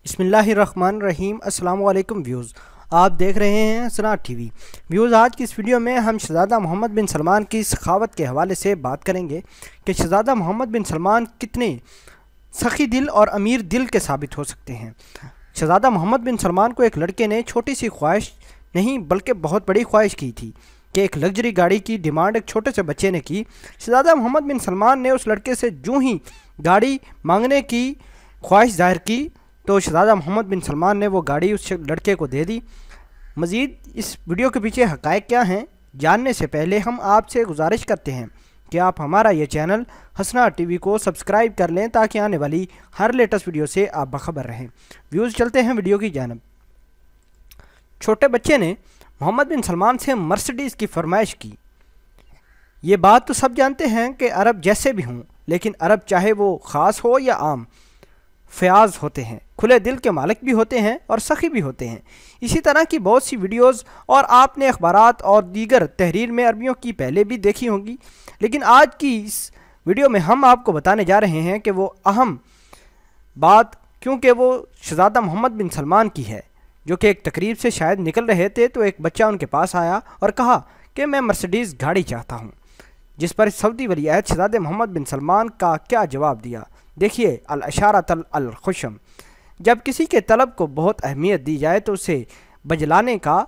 बिस्मिल्लाहिर्रहमानिर्रहीम। अस्सलाम वालेकुम व्यूज़, आप देख रहे हैं हसना टीवी। व्यूज़, आज की इस वीडियो में हम शहज़ादा मोहम्मद बिन सलमान की सखावत के हवाले से बात करेंगे कि शहज़ादा मोहम्मद बिन सलमान कितने सखी दिल और अमीर दिल के साबित हो सकते हैं। शहज़ादा मोहम्मद बिन सलमान को एक लड़के ने छोटी सी ख्वाहिश नहीं बल्कि बहुत बड़ी ख्वाहिश की थी कि एक लग्जरी गाड़ी की डिमांड एक छोटे से बच्चे ने की। शहज़ादा मोहम्मद बिन सलमान ने उस लड़के से जो ही गाड़ी मांगने की ख्वाहिश ज़ाहिर की तो शहज़ादा मोहम्मद बिन सलमान ने वो गाड़ी उस लड़के को दे दी। मज़ीद इस वीडियो के पीछे हक़ाइक़ क्या हैं जानने से पहले हम आपसे गुजारिश करते हैं कि आप हमारा ये चैनल हसना टीवी को सब्सक्राइब कर लें ताकि आने वाली हर लेटेस्ट वीडियो से आप बाखबर रहें। व्यूज़, चलते हैं वीडियो की जानब। छोटे बच्चे ने मोहम्मद बिन सलमान से मर्सिडीज़ की फरमाइश की। ये बात तो सब जानते हैं कि अरब जैसे भी हों, लेकिन अरब चाहे वो ख़ास हो या आम, फ़याज़ होते हैं, खुले दिल के मालिक भी होते हैं और सखी भी होते हैं। इसी तरह की बहुत सी वीडियोज़ और आपने अखबारात और दीगर तहरीर में अरबियों की पहले भी देखी होंगी, लेकिन आज की इस वीडियो में हम आपको बताने जा रहे हैं कि वो अहम बात, क्योंकि वो शहज़ादा मोहम्मद बिन सलमान की है, जो कि एक तकरीब से शायद निकल रहे थे तो एक बच्चा उनके पास आया और कहा कि मैं मर्सिडीज़ गाड़ी चाहता हूँ, जिस पर सऊदी वलीअहद शहज़ादे मोहम्मद बिन सलमान का क्या जवाब दिया। देखिए, अल अशारतल अल खुशम। जब किसी के तलब को बहुत अहमियत दी जाए तो उसे बजलाने का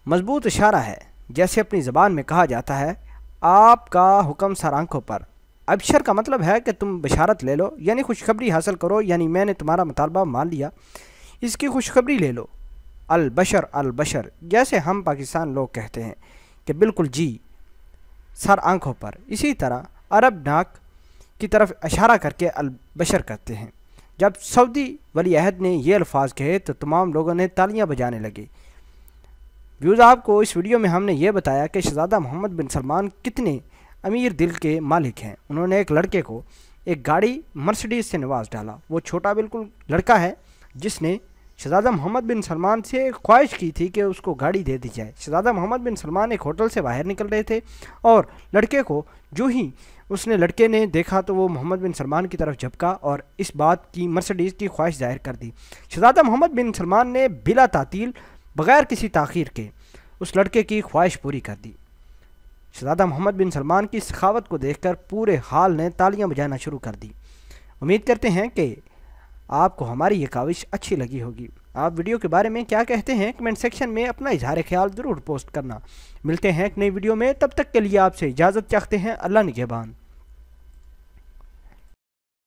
मजबूत इशारा है। जैसे अपनी ज़बान में कहा जाता है, आपका हुक्म सर आंखों पर। अबशर का मतलब है कि तुम बशारत ले लो, यानी खुशखबरी हासिल करो, यानी मैंने तुम्हारा मुतालबा मान लिया, इसकी खुशखबरी ले लो। अल बशर, जैसे हम पाकिस्तान लोग कहते हैं कि बिल्कुल जी, सर आंखों पर। इसी तरह अरब नाक की तरफ इशारा करके अल बशर कहते हैं। जब सऊदी वलीअहद ने ये अल्फाज कहे तो तमाम लोगों ने तालियां बजाने लगे। व्यूज़, आपको इस वीडियो में हमने ये बताया कि शहज़ादा मोहम्मद बिन सलमान कितने अमीर दिल के मालिक हैं। उन्होंने एक लड़के को एक गाड़ी मर्सिडीज़ से नवाज डाला। वो छोटा बिल्कुल लड़का है जिसने शहज़ादा मोहम्मद बिन सलमान से ख्वाहिश की थी कि उसको गाड़ी दे दी जाए। शहज़ादा मोहम्मद बिन सलमान एक होटल से बाहर निकल रहे थे और लड़के को जो ही लड़के ने देखा तो वो मोहम्मद बिन सलमान की तरफ झपका और इस बात की मर्सिडीज़ की ख्वाहिश जाहिर कर दी। शहज़ादा मोहम्मद बिन सलमान ने बिला तातील, बग़ैर किसी ताख़ीर के उस लड़के की ख्वाहिश पूरी कर दी। शहज़ादा मोहम्मद बिन सलमान की सखावत को देखकर पूरे हाल ने तालियां बजाना शुरू कर दी। उम्मीद करते हैं कि आपको हमारी ये काविश अच्छी लगी होगी। आप वीडियो के बारे में क्या कहते हैं कमेंट सेक्शन में अपना इजहार ख्याल ज़रूर पोस्ट करना। मिलते हैं एक नई वीडियो में, तब तक के लिए आपसे इजाज़त चाहते हैं। अल्लाह निगहबान।